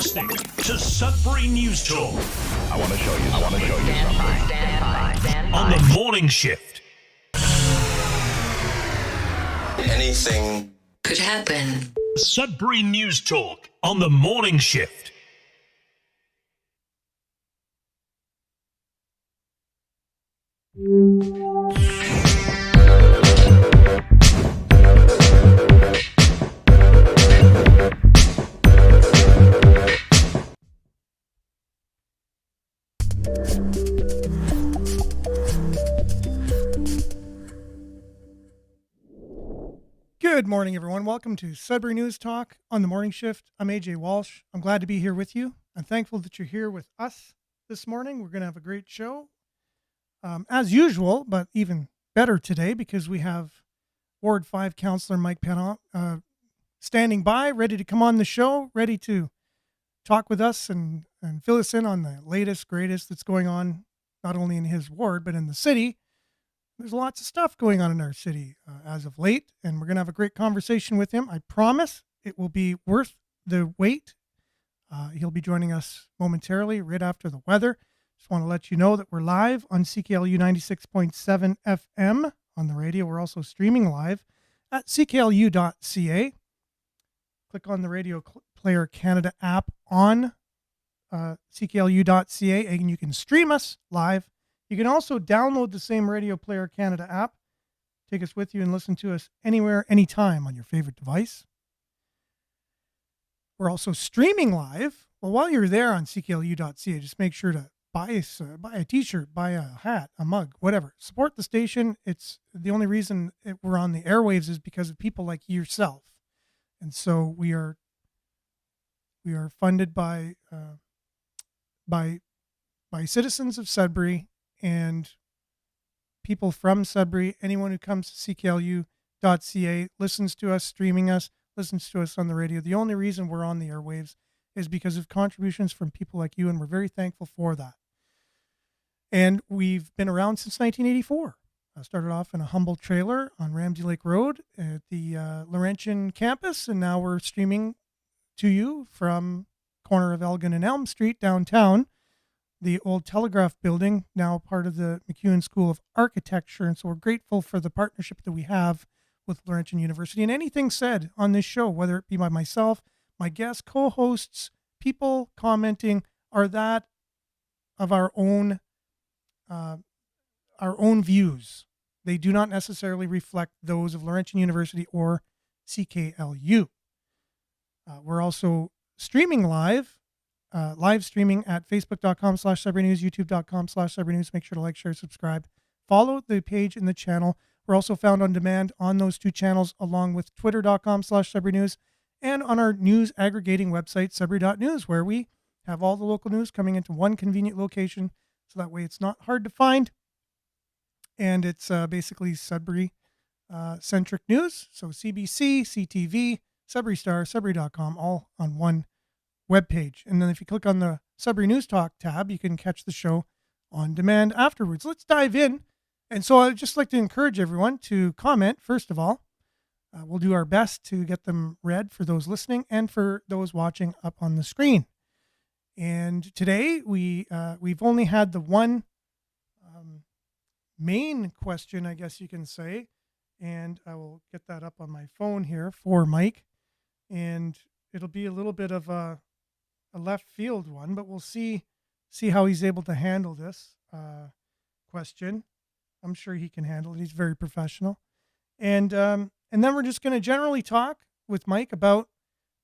listening to Sudbury News Talk. I want to show you something. Stand by. On the morning shift. Anything could happen. Sudbury News Talk on the morning shift. Good morning, everyone. Welcome to Sudbury News Talk on the morning shift. I'm AJ Walsh. I'm glad to be here with you. I'm thankful that you're here with us this morning. We're going to have a great show, as usual, but even better today because we have Ward 5 Councillor Mike Pennon standing by, ready to come on the show, ready to talk with us and fill us in on the latest, greatest that's going on, not only in his ward, but in the city. There's lots of stuff going on in our city as of late, and we're going to have a great conversation with him. I promise it will be worth the wait. He'll be joining us momentarily right after the weather. Just want to let you know that we're live on CKLU 96.7 FM on the radio. We're also streaming live at cklu.ca. Click on the Radio Player Canada app on cklu.ca, and you can stream us live. You can also download the same Radio Player Canada app, take us with you and listen to us anywhere, anytime on your favorite device. We're also streaming live. Well, while you're there on cklu.ca, just make sure to buy a t-shirt, buy a hat, a mug, whatever. Support the station. It's the only reason we're on the airwaves is because of people like yourself. And so we are funded by citizens of Sudbury and people from Sudbury. Anyone who comes to cklu.ca, listens to us, streaming us, listens to us on the radio. The only reason we're on the airwaves is because of contributions from people like you, and we're very thankful for that. And we've been around since 1984. I started off in a humble trailer on Ramsey Lake Road at the Laurentian campus, and now we're streaming to you from corner of Elgin and Elm Street downtown, the old Telegraph building, now part of the MacEwan School of Architecture. And so we're grateful for the partnership that we have with Laurentian University. And anything said on this show, whether it be by myself, my guests, co-hosts, people commenting, are that of our own views. They do not necessarily reflect those of Laurentian University or CKLU. We're also streaming live streaming at facebook.com/Sudbury News, youtube.com/Sudbury News. Make sure to like, share, subscribe. Follow the page in the channel. We're also found on demand on those two channels, along with twitter.com/Sudbury News and on our news aggregating website, Sudbury.news, where we have all the local news coming into one convenient location. So that way it's not hard to find. And it's basically Sudbury centric news. So CBC, CTV, Sudbury Star, Sudbury.com, all on one webpage. And then if you click on the Sudbury News Talk tab, you can catch the show on demand afterwards. Let's dive in. And so I'd just like to encourage everyone to comment, first of all. We'll do our best to get them read for those listening and for those watching up on the screen. And today we've only had the one main question, I guess you can say. And I will get that up on my phone here for Mike. And it'll be a little bit of a left field one, but we'll see how he's able to handle this question. I'm sure he can handle it. He's very professional. And then we're just going to generally talk with Mike about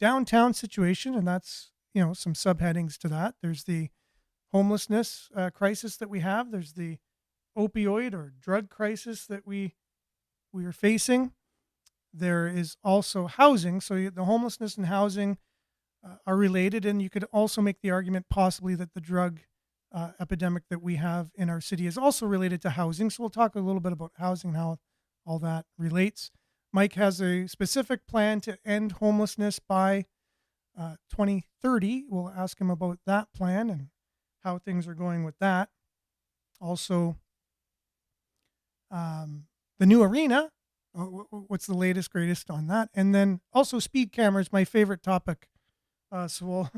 downtown situation, and that's, some subheadings to that. There's the homelessness crisis that we have. There's the opioid or drug crisis that we are facing. There is also housing. So the homelessness and housing are related, and you could also make the argument possibly that the drug epidemic that we have in our city is also related to housing. So we'll talk a little bit about housing and how all that relates. Mike has a specific plan to end homelessness by 2030. We'll ask him about that plan and how things are going with that. Also, the new arena, what's the latest, greatest on that? And then also speed cameras, my favorite topic. So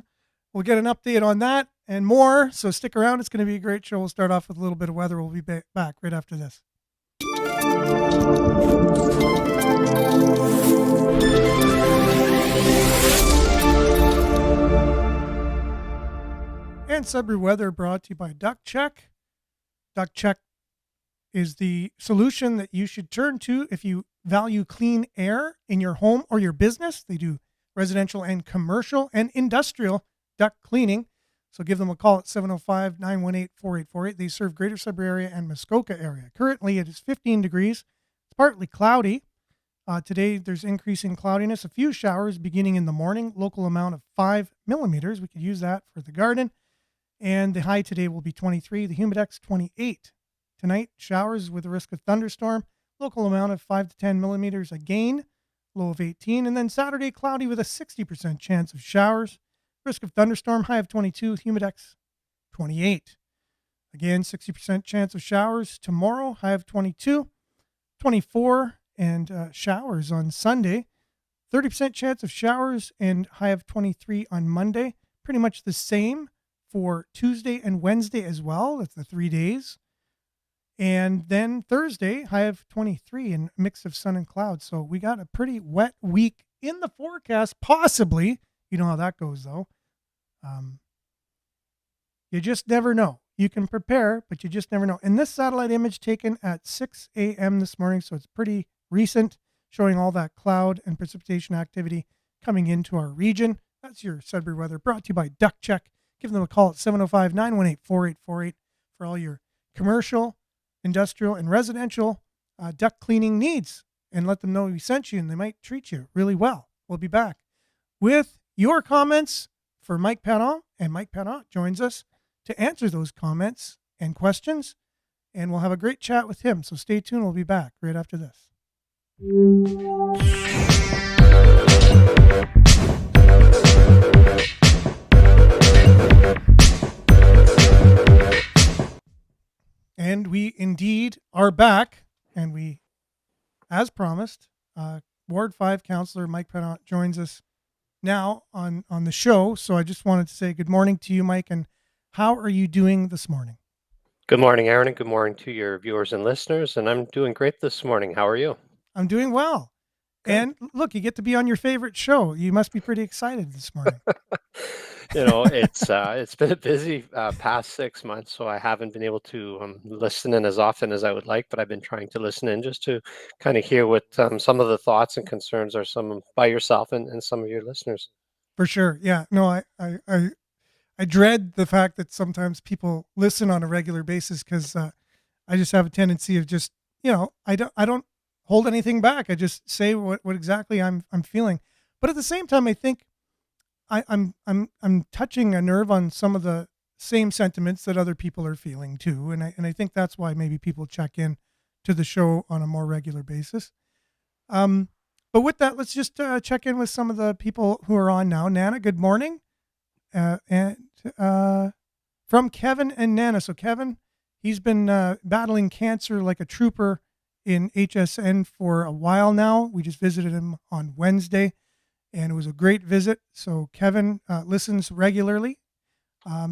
We'll get an update on that and more. So stick around. It's going to be a great show. We'll start off with a little bit of weather. We'll be back right after this. And Sudbury weather brought to you by Duck Check. Duck Check is the solution that you should turn to if you value clean air in your home or your business. They do residential and commercial and industrial duct cleaning. So give them a call at 705-918-4848. They serve Greater Sudbury area and Muskoka area. Currently, it is 15 degrees. It's partly cloudy. Today, there's increasing cloudiness. A few showers beginning in the morning. Local amount of 5 millimeters. We could use that for the garden. And the high today will be 23. The humidex, 28. Tonight, showers with a risk of thunderstorm. Local amount of 5 to 10 millimeters again. Low of 18. And then Saturday, cloudy with a 60% chance of showers. Risk of thunderstorm, high of 22, humidex 28. Again, 60% chance of showers tomorrow, high of 22, 24, and showers on Sunday. 30% chance of showers and high of 23 on Monday. Pretty much the same for Tuesday and Wednesday as well. That's the 3 days. And then Thursday, high of 23 and mix of sun and clouds. So we got a pretty wet week in the forecast, possibly. You know how that goes, though. You just never know. You can prepare, but you just never know. And this satellite image taken at 6 a.m. this morning, so it's pretty recent, showing all that cloud and precipitation activity coming into our region. That's your Sudbury weather, brought to you by Duck Check. Give them a call at 705-918-4848 for all your commercial, industrial, and residential duct cleaning needs. And let them know we sent you, and they might treat you really well. We'll be back with your comments for Mike Parent, and Mike Parent joins us to answer those comments and questions, and we'll have a great chat with him. So stay tuned. We'll be back right after this. And we indeed are back, and we, as promised, Ward 5 Councillor Mike Parent joins us now on the show. So I just wanted to say good morning to you, Mike, and how are you doing this morning? Good morning, Aaron, and good morning to your viewers and listeners. And I'm doing great this morning. How are you? I'm doing well. Good. And look, you get to be on your favorite show. You must be pretty excited this morning. It's been a busy past 6 months, so I haven't been able to listen in as often as I would like, but I've been trying to listen in just to kind of hear what some of the thoughts and concerns are by yourself and some of your listeners. For sure. Yeah. No, I dread the fact that sometimes people listen on a regular basis because I just have a tendency of just, I don't hold anything back. I just say what exactly I'm feeling. But at the same time, I think I'm touching a nerve on some of the same sentiments that other people are feeling too, and I think that's why maybe people check in to the show on a more regular basis. But with that, let's just check in with some of the people who are on now. Nana, good morning, and from Kevin and Nana. So Kevin, he's been battling cancer like a trooper in HSN for a while now. We just visited him on Wednesday, and it was a great visit. So Kevin listens regularly.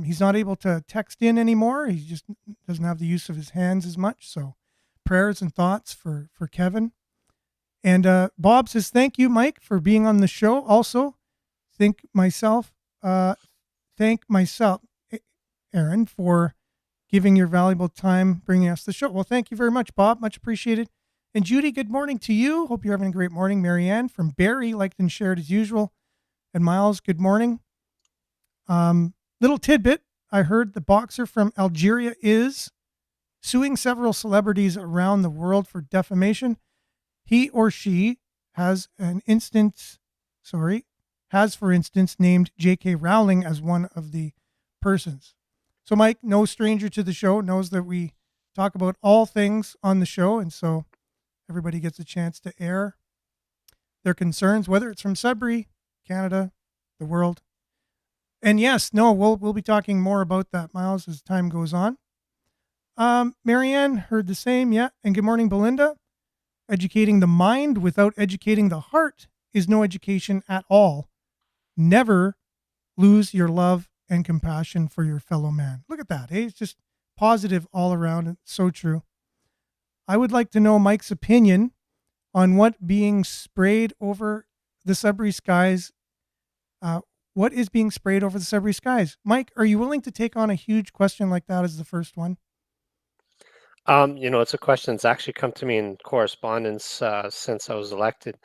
He's not able to text in anymore. He just doesn't have the use of his hands as much. So prayers and thoughts for Kevin. And Bob says, thank you, Mike, for being on the show. Also, thank myself, Aaron, for giving your valuable time bringing us the show. Well, thank you very much, Bob. Much appreciated. And Judy, good morning to you. Hope you're having a great morning. Marianne from Barrie, liked and shared as usual. And Miles, good morning. Little tidbit, I heard the boxer from Algeria is suing several celebrities around the world for defamation. He or she has, for instance, named J.K. Rowling as one of the persons. So Mike, no stranger to the show, knows that we talk about all things on the show, and so everybody gets a chance to air their concerns, whether it's from Sudbury, Canada, the world. And yes, no, we'll be talking more about that, Miles, as time goes on. Marianne heard the same, yeah. And good morning, Belinda. Educating the mind without educating the heart is no education at all. Never lose your love and compassion for your fellow man. Look at that. Hey, it's just positive all around. It's so true. I would like to know Mike's opinion on what being sprayed over the Sudbury skies. What is being sprayed over the Sudbury skies? Mike, are you willing to take on a huge question like that as the first one? It's a question that's actually come to me in correspondence since I was elected.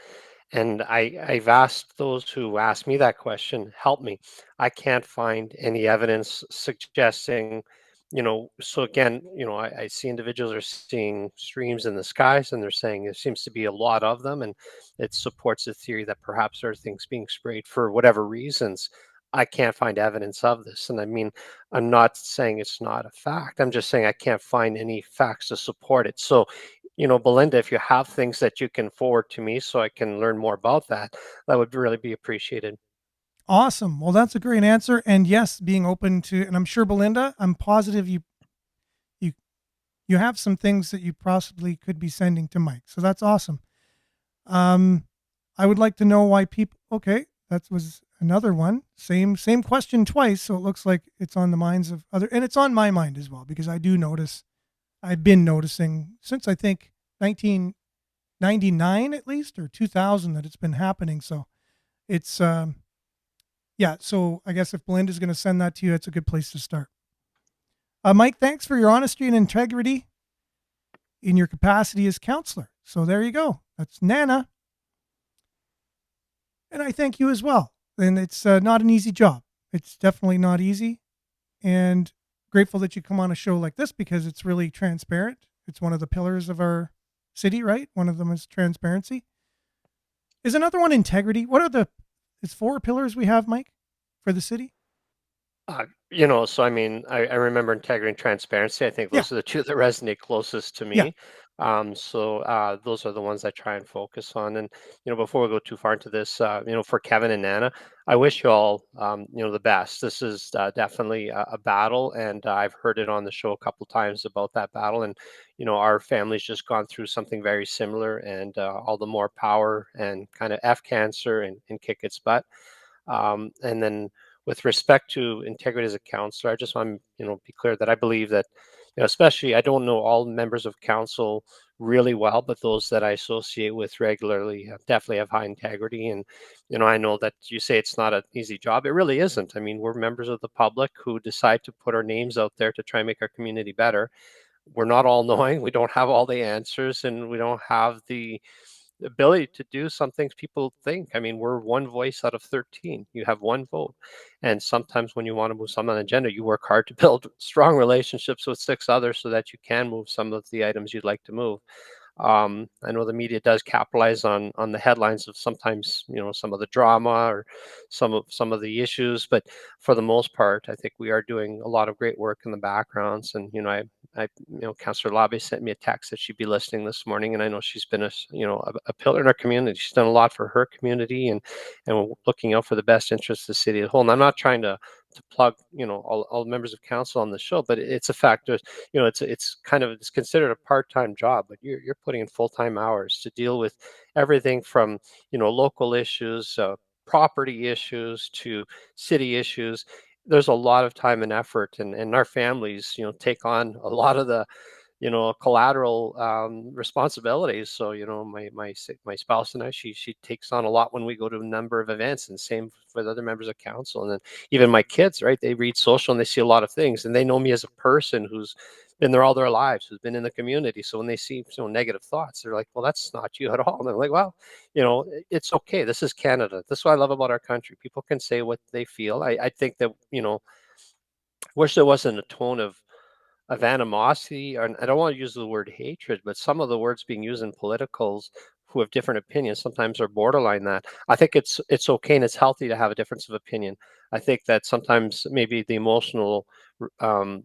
And I've asked those who asked me that question, help me. I can't find any evidence suggesting, so again, I see individuals are seeing streams in the skies and they're saying there seems to be a lot of them. And it supports the theory that perhaps there are things being sprayed for whatever reasons. I can't find evidence of this. And I mean, I'm not saying it's not a fact. I'm just saying I can't find any facts to support it. So, Belinda, if you have things that you can forward to me so I can learn more about that, that would really be appreciated. Awesome. Well, that's a great answer. And yes, being open to, and I'm sure Belinda, I'm positive you you have some things that you possibly could be sending to Mike. So that's awesome. I would like to know why people. Okay, that was another one. Same question twice. So it looks like it's on the minds of other, and it's on my mind as well because I do notice. I've been noticing since I think 1999 at least or 2000 that it's been happening. So it's yeah. So I guess if Belinda's going to send that to you, it's a good place to start. Mike, thanks for your honesty and integrity in your capacity as counselor. So there you go. That's Nana. And I thank you as well. And it's not an easy job. It's definitely not easy. And grateful that you come on a show like this because it's really transparent. It's one of the pillars of our city, right? One of them is transparency. Is another one integrity? What are it's 4 pillars we have, Mike, for the city? So I mean, I remember integrity and transparency. I think Yeah. those are the two that resonate closest to Yeah. me. Those are the ones I try and focus on. And before we go too far into this, for Kevin and Nana, I wish you all, the best. This is definitely a battle, and I've heard it on the show a couple times about that battle. And our family's just gone through something very similar, and all the more power and kind of F cancer and kick its butt. And then with respect to integrity as a counselor, I just want to, be clear that I believe that, especially I don't know all members of council really well, but those that I associate with regularly definitely have high integrity. And, I know that you say it's not an easy job. It really isn't. I mean, we're members of the public who decide to put our names out there to try and make our community better. We're not all knowing. We don't have all the answers, and we don't have the ability to do some things people think. I mean, we're one voice out of 13. You have one vote. And sometimes when you want to move some on an agenda, you work hard to build strong relationships with 6 others so that you can move some of the items you'd like to move. I know the media does capitalize on the headlines of sometimes some of the drama or some of the issues, but for the most part, I think we are doing a lot of great work in the backgrounds. And Councillor Labbe sent me a text that she'd be listening this morning, and I know she's been a pillar in our community. She's done a lot for her community, and looking out for the best interests of the city as a whole. And I'm not trying to plug all members of council on the show, but it's a fact. It's considered a part-time job, but you're putting in full-time hours to deal with everything from local issues, property issues to city issues. There's a lot of time and effort, and our families take on a lot of the collateral responsibilities. So my spouse and I, she takes on a lot when we go to a number of events, and same with other members of council. And then even my kids, right? They read social and they see a lot of things, and they know me as a person who's been there all their lives, who's been in the community. So when they see negative thoughts, they're like, "Well, that's not you at all." And I'm like, "Well, it's okay. This is Canada. This is what I love about our country. People can say what they feel." I think that wish there wasn't a tone of animosity, and I don't want to use the word hatred, but some of the words being used in politicals who have different opinions sometimes are borderline that. I think it's okay and it's healthy to have a difference of opinion. I think that sometimes maybe um,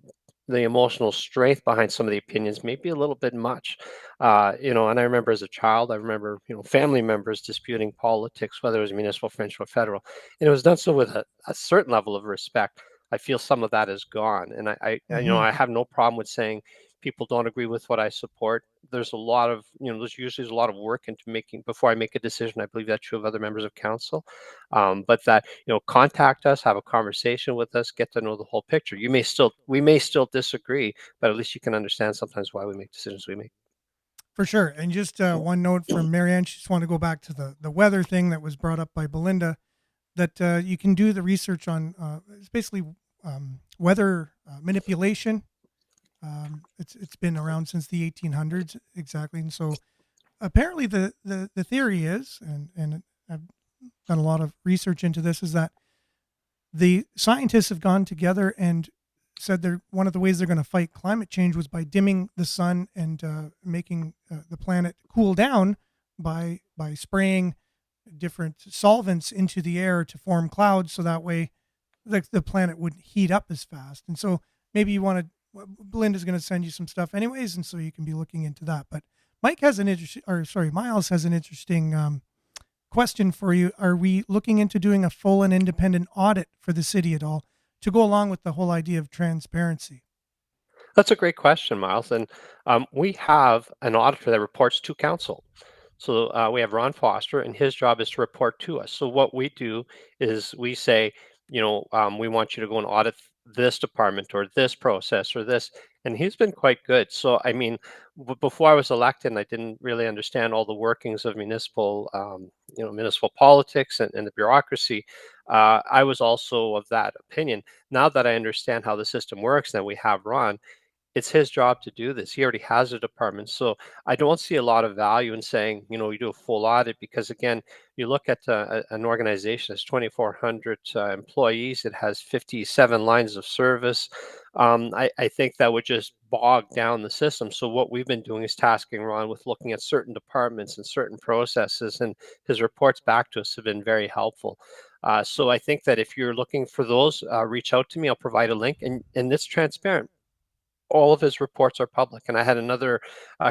the emotional strength behind some of the opinions may be a little bit much. And I remember as a child, I remember family members disputing politics, whether it was municipal, provincial, or federal, and it was done so with a certain level of respect. I feel some of that is gone. And I Mm-hmm. I have no problem with saying, people don't agree with what I support, there's a lot of, there's usually a lot of work into making before I make a decision. I believe that's true of other members of council. But that, contact us, have a conversation with us, get to know the whole picture. We may still disagree, but at least you can understand sometimes why we make decisions we make. For sure. And just one note from Marianne, she just want to go back to the weather thing that was brought up by Belinda, that you can do the research on, it's basically weather manipulation. It's been around since the 1800s, exactly. And so apparently the theory is, and I've done a lot of research into this, is that the scientists have gone together and said they're one of the ways they're going to fight climate change was by dimming the sun and making the planet cool down by spraying different solvents into the air to form clouds, so that way the planet wouldn't heat up as fast. And so maybe you want to, Belinda's going to send you some stuff anyways, and so you can be looking into that. But Miles has an interesting question for you. Are we looking into doing a full and independent audit for the city at all to go along with the whole idea of transparency? That's a great question, Miles. And we have an auditor that reports to council. So we have Ron Foster, and his job is to report to us. So what we do is we say, we want you to go and audit this department or this process or this. And he's been quite good. So, I mean, before I was elected, I didn't really understand all the workings of municipal politics and the bureaucracy. I was also of that opinion. Now that I understand how the system works, and we have Ron, it's his job to do this. He already has a department. So I don't see a lot of value in saying, you do a full audit, because again, you look at an organization that's 2,400 employees, it has 57 lines of service. I think that would just bog down the system. So what we've been doing is tasking Ron with looking at certain departments and certain processes, and his reports back to us have been very helpful. So I think that if you're looking for those, reach out to me. I'll provide a link, and it's transparent. All of his reports are public. And I had another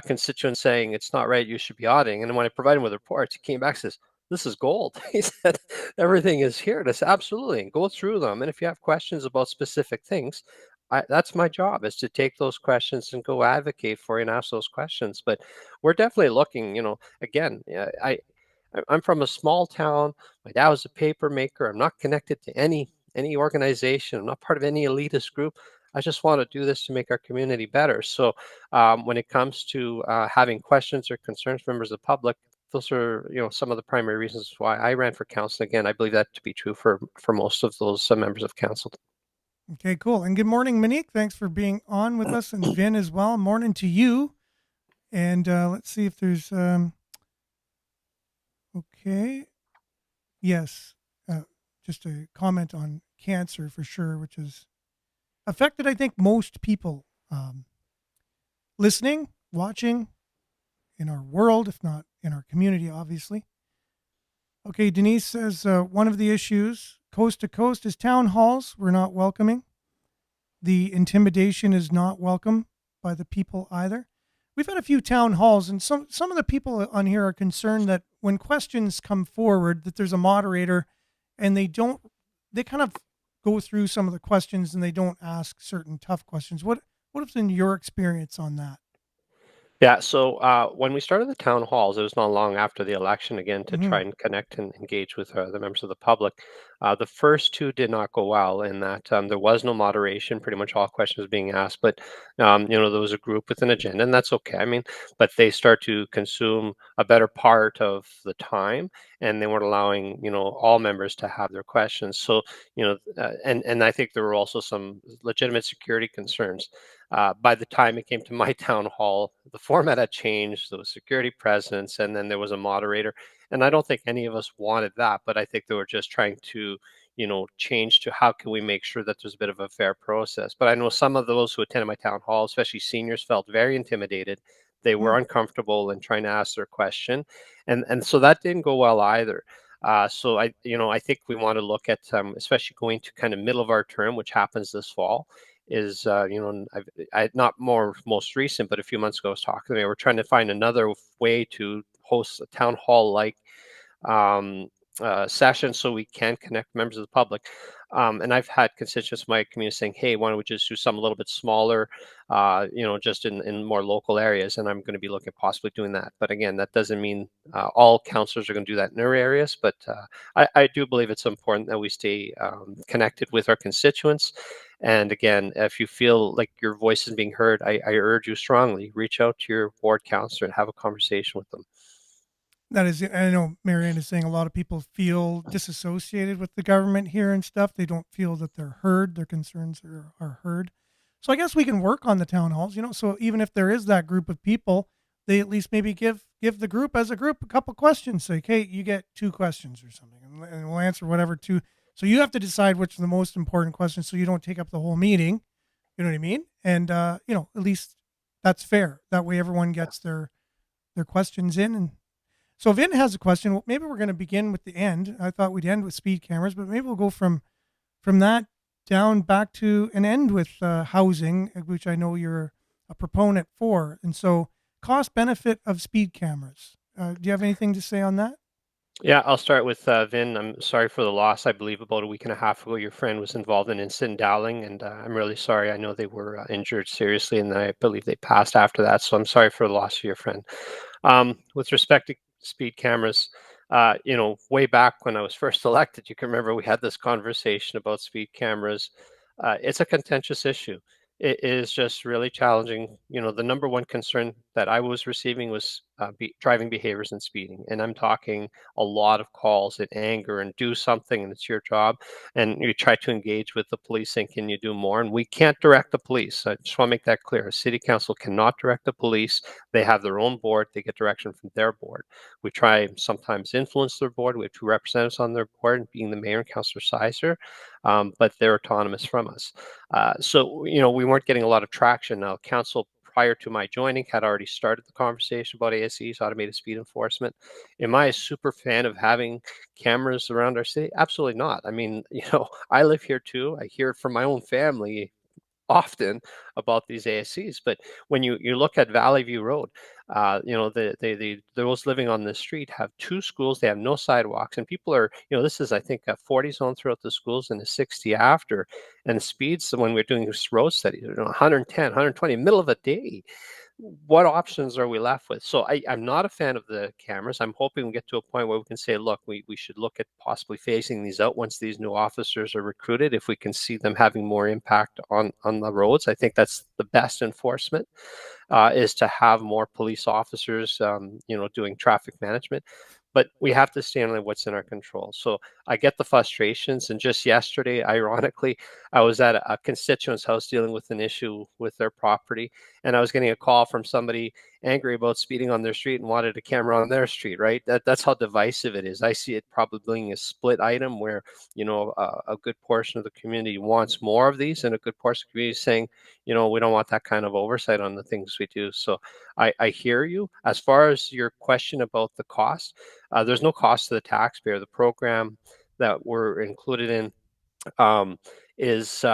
constituent saying, it's not right, you should be auditing. And when I provided him with reports, he came back and says, this is gold. He said, everything is here. And I said, absolutely. And go through them. And if you have questions about specific things, that's my job, is to take those questions and go advocate for you and ask those questions. But we're definitely looking, again, I'm from a small town. My dad was a paper maker. I'm not connected to any organization. I'm not part of any elitist group. I just want to do this to make our community better. So when it comes to having questions or concerns from members of the public, those are some of the primary reasons why I ran for council. Again, I believe that to be true for most of those members of council. Okay, cool. And good morning, Monique. Thanks for being on with us, and Vin as well. Morning to you. And let's see if there's okay. Yes, just a comment on cancer for sure, which is affected, I think, most people listening, watching in our world, if not in our community, obviously. Okay, Denise says one of the issues coast to coast is town halls. We're not welcoming. The intimidation is not welcome by the people either. We've had a few town halls, and some of the people on here are concerned that when questions come forward, that there's a moderator, and they kind of go through some of the questions and they don't ask certain tough questions. What has been your experience on that? Yeah, so when we started the town halls, it was not long after the election, again, to try and connect and engage with the members of the public. The first two did not go well in that there was no moderation. Pretty much all questions being asked, but there was a group with an agenda, and that's okay. I mean, but they start to consume a better part of the time, and they weren't allowing all members to have their questions. So and I think there were also some legitimate security concerns. By the time it came to my town hall, the format had changed. There was security presence, and then there was a moderator. And I don't think any of us wanted that, but I think they were just trying to, change to how can we make sure that there's a bit of a fair process. But I know some of those who attended my town hall, especially seniors, felt very intimidated. They were uncomfortable in trying to ask their question, and so that didn't go well either. So I think we want to look at, especially going to kind of middle of our term, which happens this fall, is I not more most recent, but a few months ago I was talking to me. We're trying to find another way to host a town hall like session so we can connect members of the public. And I've had constituents in my community saying, hey, why don't we just do something a little bit smaller, just in more local areas? And I'm going to be looking at possibly doing that. But again, that doesn't mean all councillors are going to do that in their areas. But I do believe it's important that we stay connected with our constituents. And again, if you feel like your voice is being heard, I urge you strongly, reach out to your ward councillor and have a conversation with them. That is, I know Marianne is saying a lot of people feel disassociated with the government here and stuff. They don't feel that they're heard, their concerns are heard. So I guess we can work on the town halls, so even if there is that group of people, they at least maybe give the group as a group a couple questions. Like, hey, you get 2 questions or something, and we'll answer whatever 2. So you have to decide which are the most important questions so you don't take up the whole meeting. You know what I mean? And, at least that's fair. That way everyone gets their questions in. And so Vin has a question. Well, maybe we're going to begin with the end. I thought we'd end with speed cameras, but maybe we'll go from that down back to an end with housing, which I know you're a proponent for. And so cost benefit of speed cameras. Do you have anything to say on that? Yeah, I'll start with Vin. I'm sorry for the loss. I believe about a week and a half ago, your friend was involved in an incident in Dowling, and I'm really sorry. I know they were injured seriously, and I believe they passed after that. So I'm sorry for the loss of your friend. With respect to speed cameras, way back when I was first elected, you can remember we had this conversation about speed cameras. It's a contentious issue. It is just really challenging. The number one concern that I was receiving was driving behaviors and speeding. And I'm talking a lot of calls and anger and do something, and it's your job. And you try to engage with the police and can you do more? And we can't direct the police. I just want to make that clear. A city council cannot direct the police. They have their own board. They get direction from their board. We try sometimes influence their board. We have 2 representatives on their board, being the mayor and Councillor Sizer, but they're autonomous from us. So, we weren't getting a lot of traction. Now, council prior to my joining had already started the conversation about ASEs, automated speed enforcement. Am I a super fan of having cameras around our city? Absolutely not. I mean, I live here too. I hear it from my own family often about these ASCs. But when you look at Valley View Road, those living on this street have 2 schools. They have no sidewalks, and people are, this is I think a 40 zone throughout the schools and a 60 after. And the speeds when we're doing this road study, 110, 120, middle of the day. What options are we left with? So I'm not a fan of the cameras. I'm hoping we get to a point where we can say, look, we should look at possibly phasing these out once these new officers are recruited, if we can see them having more impact on the roads. I think that's the best enforcement, is to have more police officers, doing traffic management. But we have to stand on what's in our control. So I get the frustrations. And just yesterday, ironically, I was at a constituent's house dealing with an issue with their property. And I was getting a call from somebody angry about speeding on their street and wanted a camera on their street, right? That's how divisive it is. I see it probably being a split item where, a good portion of the community wants more of these, and a good portion of the community is saying, we don't want that kind of oversight on the things we do. So I hear you. As far as your question about the cost, there's no cost to the taxpayer. The program that we're included in um, is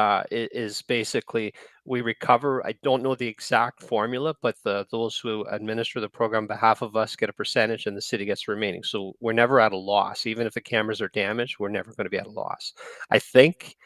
basically we recover. I don't know the exact formula, but those who administer the program on behalf of us get a percentage, and the city gets the remaining. So we're never at a loss. Even if the cameras are damaged, we're never going to be at a loss. I think,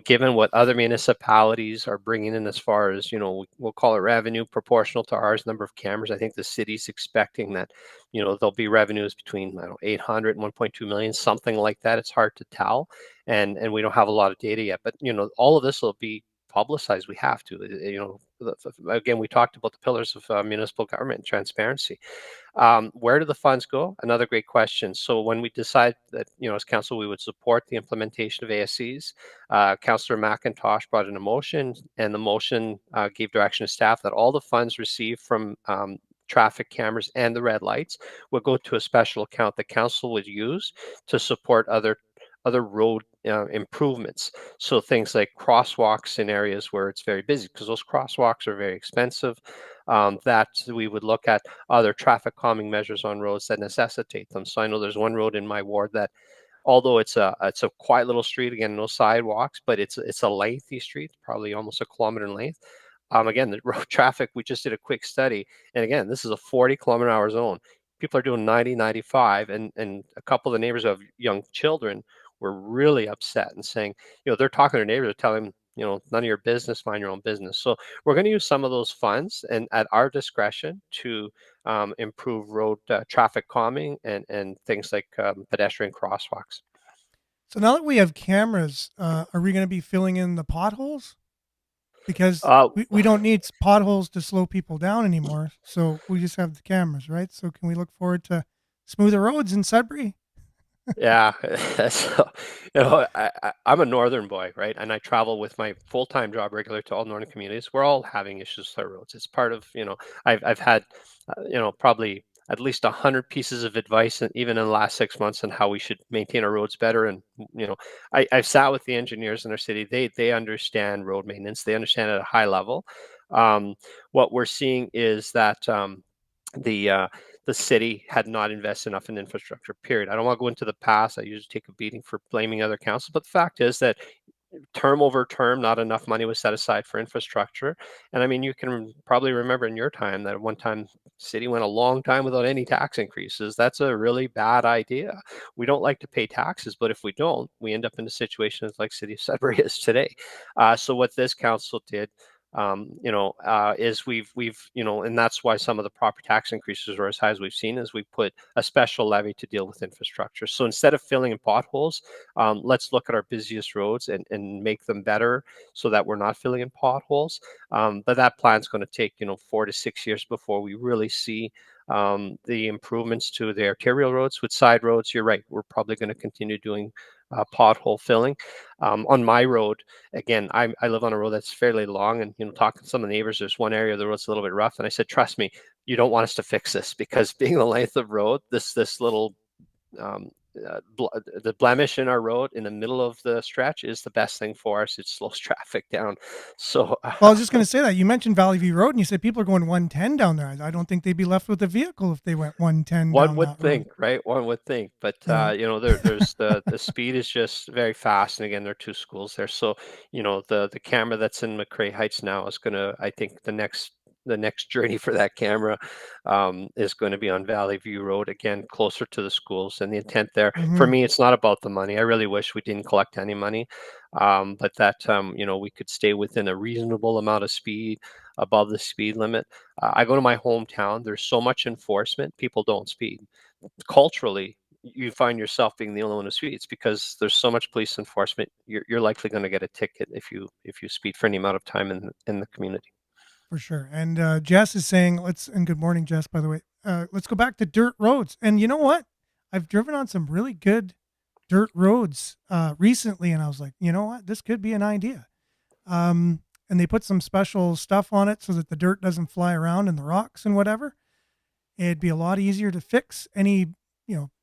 given what other municipalities are bringing in as far as, we'll call it revenue proportional to ours number of cameras, I think the city's expecting that, there'll be revenues between, I don't know, 800 and 1.2 million, something like that. It's hard to tell. And we don't have a lot of data yet, but, all of this will be publicized. We have to, again, we talked about the pillars of municipal government and transparency. Where do the funds go? Another great question. So when we decide that, as council, we would support the implementation of ASCs, Councillor McIntosh brought in a motion, and the motion gave direction to staff that all the funds received from traffic cameras and the red lights would go to a special account the council would use to support other road improvements. So things like crosswalks in areas where it's very busy, because those crosswalks are very expensive. That we would look at other traffic calming measures on roads that necessitate them. So I know there's one road in my ward that, although it's a quiet little street, again, no sidewalks, but it's a lengthy street, probably almost a kilometer in length. Again, the road traffic, we just did a quick study, and again, this is a 40-kilometer-hour zone. People are doing 90, 95, and a couple of the neighbors who have young children were really upset and saying, they're talking to their neighbors, telling them, none of your business, mind your own business. So we're going to use some of those funds and at our discretion to improve road traffic calming and things like pedestrian crosswalks. So now that we have cameras, are we going to be filling in the potholes? Because Uh, we don't need potholes to slow people down anymore. So we just have the cameras, right? So can we look forward to smoother roads in Sudbury? Yeah, so, I'm a northern boy, right? And I travel with my full-time job regular to all northern communities. We're all having issues with our roads. It's part of, I've had, probably at least 100 pieces of advice, and even in the last 6 months, on how we should maintain our roads better. And I've sat with the engineers in our city. They understand road maintenance. They understand it at a high level. Um, what we're seeing is that the uh, the city had not invested enough in infrastructure. Period. I don't want to go into the past. I usually take a beating for blaming other councils, but the fact is that term over term, not enough money was set aside for infrastructure. And I mean, you can probably remember in your time that at one time, city went a long time without any tax increases. That's a really bad idea. We don't like to pay taxes, but if we don't, we end up in a situation like City of Sudbury is today. So what this council did, is we've and that's why some of the property tax increases are as high as we've seen. Is we put a special levy to deal with infrastructure. So instead of filling in potholes, let's look at our busiest roads and make them better so that we're not filling in potholes. But that plan's going to take 4 to 6 years before we really see the improvements to the arterial roads. With side roads, you're right, we're probably going to continue doing pothole filling. On my road, again, I live on a road that's fairly long, and talking to some of the neighbors, there's one area of the road's a little bit rough, and I said, trust me, you don't want us to fix this, because being the length of road, this little um, the blemish in our road in the middle of the stretch is the best thing for us. It slows traffic down. So Well, I was just going to say that you mentioned Valley View Road, and you said people are going 110 down there. I don't think they'd be left with a vehicle if they went 110 one down would that road. think, right? One would think, but Yeah, there's the speed is just very fast, and again, there are two schools there. So the camera that's in McCrae Heights now is gonna, I think, the next journey for that camera is going to be on Valley View Road, again, closer to the schools. And the intent there, for hmm me, it's not about the money. I really wish we didn't collect any money, but that we could stay within a reasonable amount of speed above the speed limit. I go to my hometown. There's so much enforcement. People don't speed. Culturally, you find yourself being the only one who speeds because there's so much police enforcement. You're likely going to get a ticket if you speed for any amount of time in the community. for sure. And Jess is saying, and good morning, Jess, by the way. Let's go back to dirt roads. And you know what? I've driven on some really good dirt roads recently, and I was like, you know what? This could be an idea. And they put some special stuff on it so that the dirt doesn't fly around in the rocks and whatever. It'd be a lot easier to fix any,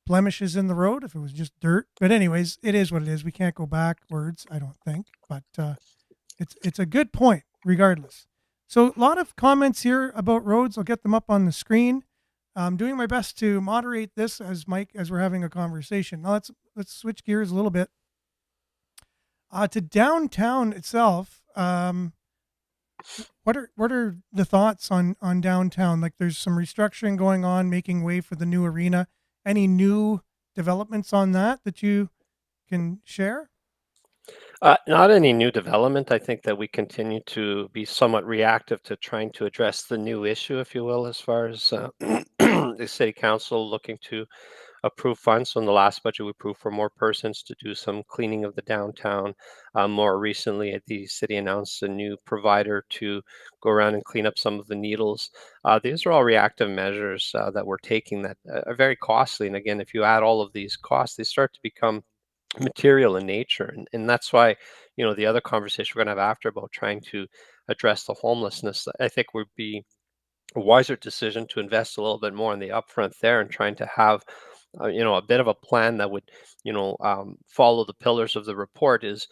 blemishes in the road if it was just dirt. But anyways, it is what it is. We can't go backwards, I don't think. But it's a good point, regardless. So a lot of comments here about roads. I'll get them up on the screen. I'm doing my best to moderate this as we're having a conversation. Now let's switch gears a little bit to downtown itself. What are the thoughts on downtown? Like, there's some restructuring going on, making way for the new arena. Any new developments on that you can share? Not any new development. I think that we continue to be somewhat reactive to trying to address the new issue, if you will, as far as the city council looking to approve funds. So in the last budget, we approved for more persons to do some cleaning of the downtown. More recently, the city announced a new provider to go around and clean up some of the needles. These are all reactive measures that we're taking that are very costly. And again, if you add all of these costs, they start to become material in nature. And that's why, the other conversation we're going to have after about trying to address the homelessness, I think would be a wiser decision to invest a little bit more in the upfront there and trying to have a bit of a plan that would follow the pillars of the report. Is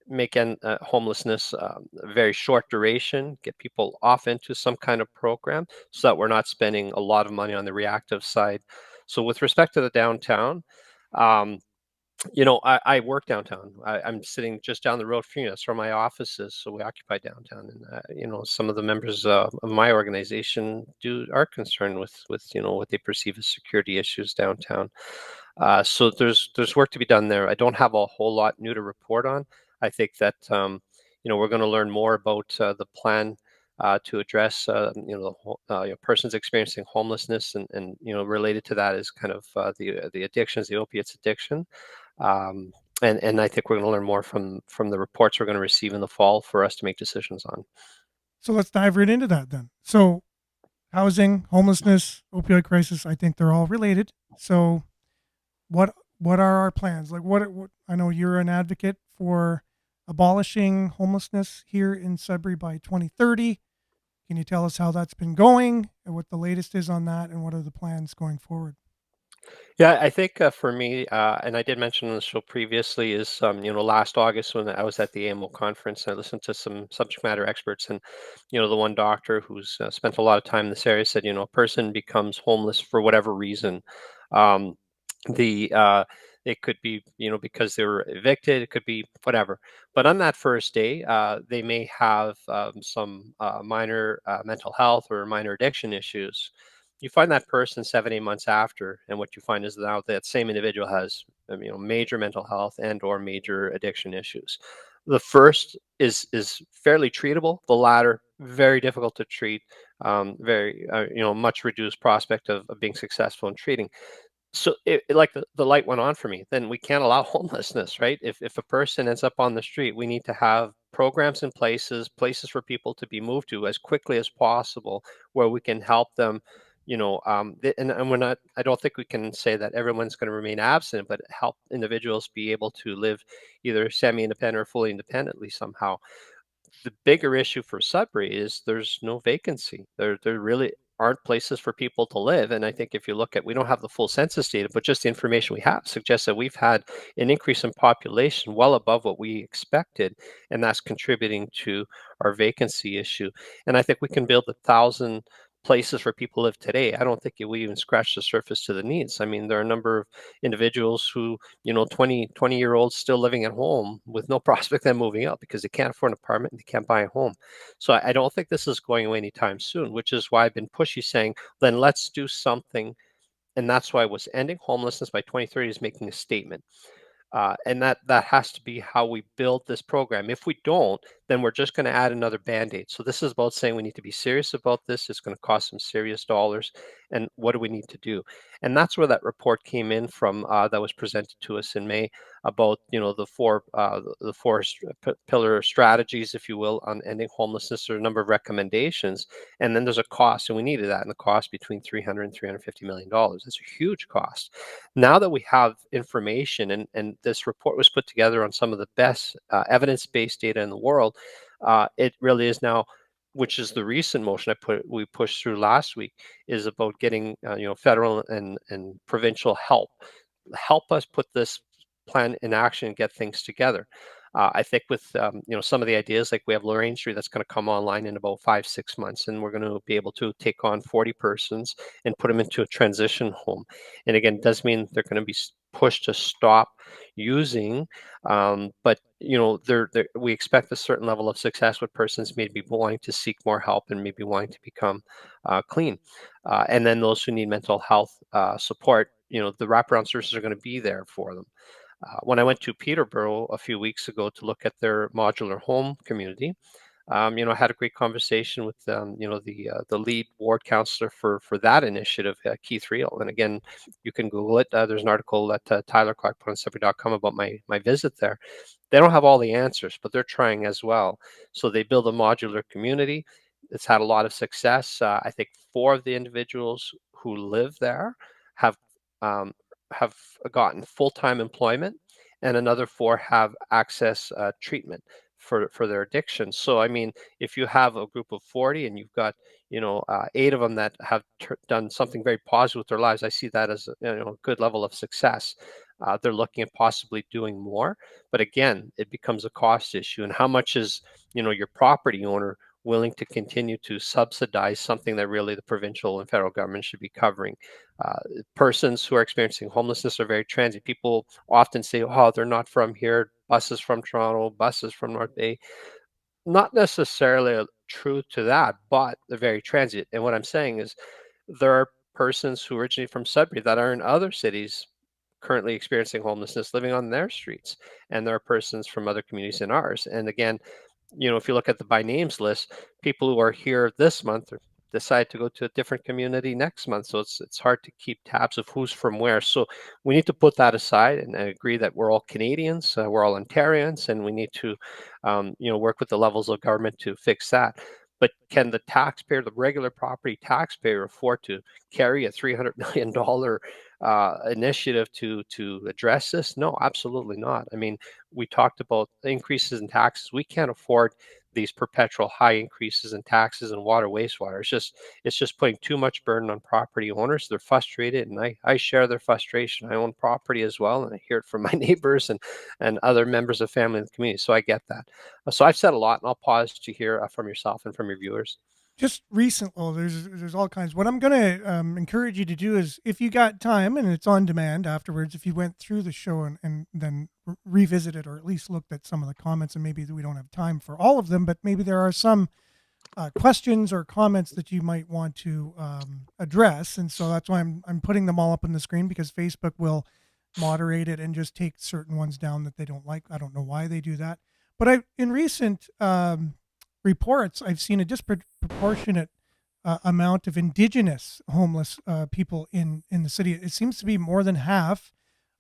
make homelessness a very short duration, get people off into some kind of program so that we're not spending a lot of money on the reactive side. So with respect to the downtown, um, I work downtown. I'm sitting just down the road from you. That's where my office is. So we occupy downtown, and some of the members of my organization are concerned with what they perceive as security issues downtown. So there's work to be done there. I don't have a whole lot new to report on. I think that we're going to learn more about the plan to address persons experiencing homelessness, and related to that is kind of the addictions, the opiates addiction. Um, and I think we're going to learn more from the reports we're going to receive in the fall for us to make decisions on. So let's dive right into that then. So housing, homelessness, opioid crisis, I think they're all related. So what are our plans? Like what I know you're an advocate for abolishing homelessness here in Sudbury by 2030. Can you tell us how that's been going and what the latest is on that and what are the plans going forward? Yeah, I think for me, and I did mention on the show previously, is last August when I was at the AMO conference, I listened to some subject matter experts, and the one doctor who's spent a lot of time in this area said, a person becomes homeless for whatever reason. Um, the It could be because they were evicted, it could be whatever. But on that first day, they may have some minor mental health or minor addiction issues. You find that person 7 8 months after, and what you find is now that same individual has major mental health and or major addiction issues. The first is fairly treatable, the latter very difficult to treat, very much reduced prospect of being successful in treating. So like the light went on for me. Then we can't allow homelessness, right? If a person ends up on the street, we need to have programs in places for people to be moved to as quickly as possible, where we can help them. And we're not. I don't think we can say that everyone's going to remain absent, but help individuals be able to live either semi-independent or fully independently somehow. The bigger issue for Sudbury is there's no vacancy. There really aren't places for people to live. And I think if you look at, we don't have the full census data, but just the information we have suggests that we've had an increase in population well above what we expected, and that's contributing to our vacancy issue. And I think we can build 1,000 places for people to live today. I don't think we even scratch the surface to the needs. I mean, there are a number of individuals who 20-year-olds still living at home with no prospect of them moving out because they can't afford an apartment and they can't buy a home. So I don't think this is going away anytime soon, which is why I've been pushy saying, then let's do something. And that's why I was ending homelessness by 2030 is making a statement. And that has to be how we build this program. If we don't, then we're just going to add another band-aid. So this is about saying we need to be serious about this. It's going to cost some serious dollars. And what do we need to do? And that's where that report came in from, that was presented to us in May, about the four pillar strategies, if you will, on ending homelessness. There are a number of recommendations, and then there's a cost, and we needed that, and the cost between $300 and $350 million. That's a huge cost. Now that we have information, and this report was put together on some of the best evidence-based data in the world, it really is now, which is the recent motion we pushed through last week, is about getting federal and provincial help us put this plan in action and get things together. I think with some of the ideas, like we have Lorraine Street that's going to come online in about 5 6 months, and we're going to be able to take on 40 persons and put them into a transition home. And again, it does mean they're going to be pushed to stop using, but we expect a certain level of success with persons maybe wanting to seek more help and maybe wanting to become clean. And then those who need mental health support, the wraparound services are going to be there for them. When I went to Peterborough a few weeks ago to look at their modular home community, I had a great conversation with the lead ward counselor for that initiative, Keith Reel. And again, you can Google it. There's an article that Tyler Clark put on Sudbury.com about my visit there. They don't have all the answers, but they're trying as well. So they build a modular community. It's had a lot of success. I think 4 of the individuals who live there have um, have gotten full-time employment, and another 4 have access treatment for their addiction. So I mean, if you have a group of 40 and you've got 8 of them that have done something very positive with their lives, I see that as a good level of success. They're looking at possibly doing more, but again, it becomes a cost issue. And how much is your property owner willing to continue to subsidize something that really the provincial and federal government should be covering? Persons who are experiencing homelessness are very transient. People often say, oh, they're not from here. Buses from Toronto, buses from North Bay. Not necessarily true to that, but they're very transient. And what I'm saying is there are persons who originate from Sudbury that are in other cities currently experiencing homelessness living on their streets, and there are persons from other communities in ours. And again, if you look at the by names list, people who are here this month decide to go to a different community next month. So it's hard to keep tabs of who's from where. So we need to put that aside and agree that we're all Canadians, we're all Ontarians, and we need to, work with the levels of government to fix that. But can the taxpayer, the regular property taxpayer, afford to carry a $300 million initiative to address this? No, absolutely not. I mean, we talked about increases in taxes. We can't afford these perpetual high increases in taxes and water wastewater. It's just putting too much burden on property owners. They're frustrated, and I share their frustration. I own property as well, and I hear it from my neighbors and other members of family and the community. So I get that. So I've said a lot, and I'll pause to hear from yourself and from your viewers. Just recent, well, there's all kinds. What I'm going to encourage you to do is, if you got time and it's on demand afterwards, if you went through the show and then revisited or at least looked at some of the comments, and maybe we don't have time for all of them, but maybe there are some questions or comments that you might want to address, and so that's why I'm putting them all up on the screen, because Facebook will moderate it and just take certain ones down that they don't like. I don't know why they do that, but in recent reports, I've seen a disproportionate amount of Indigenous homeless people in the city. It seems to be more than half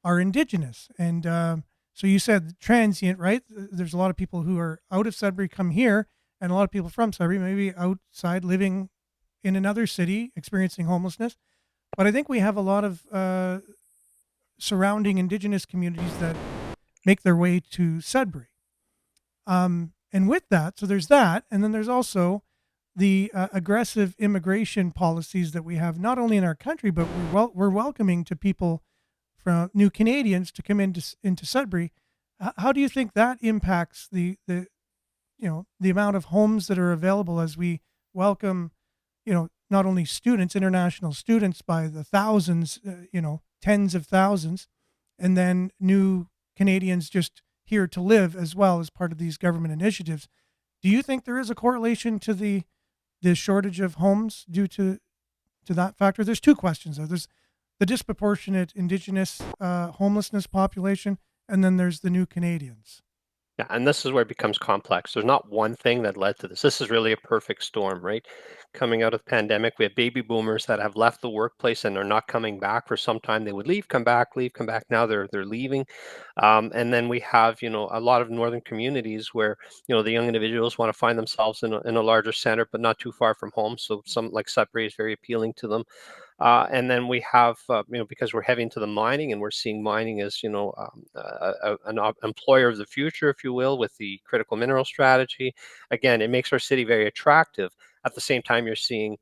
are Indigenous, and so you said transient, right? There's a lot of people who are out of Sudbury come here, and a lot of people from Sudbury maybe outside living in another city experiencing homelessness. But I think we have a lot of surrounding Indigenous communities that make their way to Sudbury. And with that, so there's that, and then there's also the aggressive immigration policies that we have, not only in our country, but we're welcoming to people from new Canadians to come into Sudbury. How do you think that impacts the amount of homes that are available as we welcome, not only students, international students by the thousands, tens of thousands, and then new Canadians just here to live as well as part of these government initiatives? Do you think there is a correlation to the shortage of homes due to that factor? There's two questions there. There's the disproportionate Indigenous homelessness population, and then there's the new Canadians. Yeah, and this is where it becomes complex. There's not one thing that led to this. This is really a perfect storm, right? Coming out of the pandemic, we have baby boomers that have left the workplace and are not coming back for some time. They would leave, come back, leave, come back. Now they're leaving, and then we have a lot of northern communities where the young individuals want to find themselves in a larger center, but not too far from home. So some like Sudbury is very appealing to them. And then we have, because we're heavy into the mining, and we're seeing mining as, an employer of the future, if you will, with the critical mineral strategy. Again, it makes our city very attractive. At the same time, you're seeing,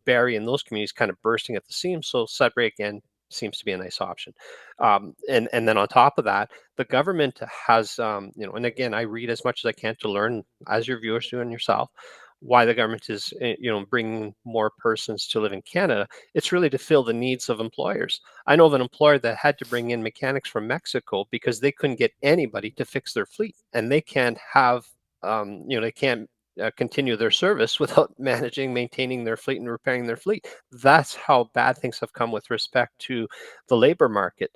Barrie and those communities kind of bursting at the seams. So Sudbury, again, seems to be a nice option. And then on top of that, the government has, and again, I read as much as I can to learn, as your viewers do and yourself, why the government is, bringing more persons to live in Canada. It's really to fill the needs of employers. I know of an employer that had to bring in mechanics from Mexico because they couldn't get anybody to fix their fleet, and they can't have, they can't continue their service without maintaining their fleet and repairing their fleet. That's how bad things have come with respect to the labor market.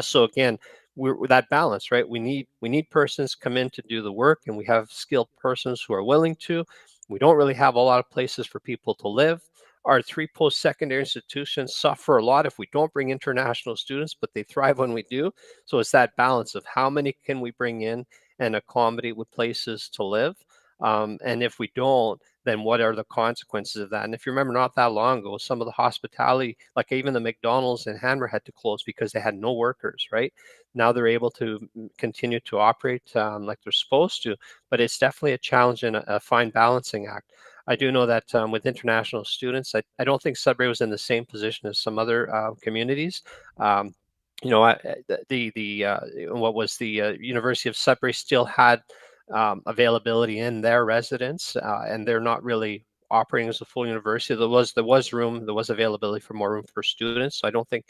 So again, we're that balance, right? We need persons come in to do the work, and we have skilled persons who are willing to. We don't really have a lot of places for people to live. Our three post-secondary institutions suffer a lot if we don't bring international students, but they thrive when we do. So it's that balance of how many can we bring in and accommodate with places to live. And if we don't, then what are the consequences of that? And if you remember, not that long ago, some of the hospitality, like even the McDonald's in Hanmer, had to close because they had no workers, right? Now they're able to continue to operate like they're supposed to, but it's definitely a challenge and a fine balancing act. I do know that with international students, I don't think Sudbury was in the same position as some other communities. What was the University of Sudbury still had availability in their residents, and they're not really operating as a full university. There was availability for more room for students. So I don't think,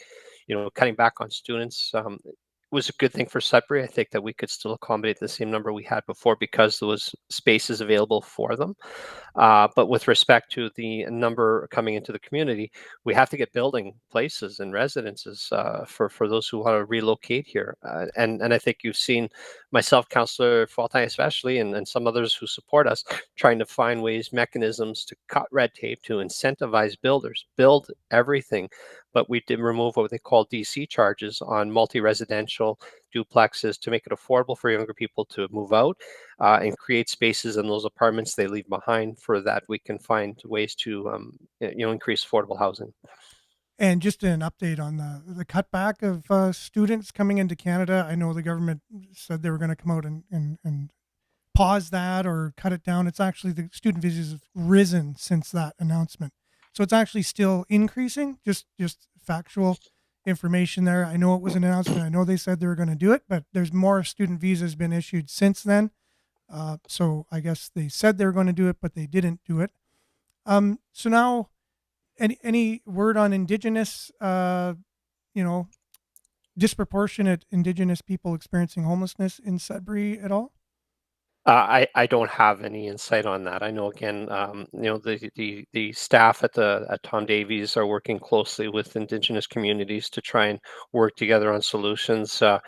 cutting back on students was a good thing for Sudbury. I think that we could still accommodate the same number we had before because there was spaces available for them. But with respect to the number coming into the community, we have to get building places and residences for those who want to relocate here. And I think you've seen myself, Councillor Fontaine especially, and some others who support us, trying to find ways, mechanisms to cut red tape, to incentivize builders, build everything. But we did remove what they call DC charges on multi-residential duplexes to make it affordable for younger people to move out and create spaces in those apartments they leave behind. For that, we can find ways to increase affordable housing. And just an update on the cutback of students coming into Canada. I know the government said they were going to come out and pause that or cut it down. It's actually, the student visas have risen since that announcement. So it's actually still increasing, just factual information there. I know it was an announcement. I know they said they were going to do it, but there's more student visas been issued since then. So I guess they said they were going to do it, but they didn't do it. So now, any word on Indigenous, disproportionate Indigenous people experiencing homelessness in Sudbury at all? I don't have any insight on that. I know, again, the staff at Tom Davies are working closely with Indigenous communities to try and work together on solutions. And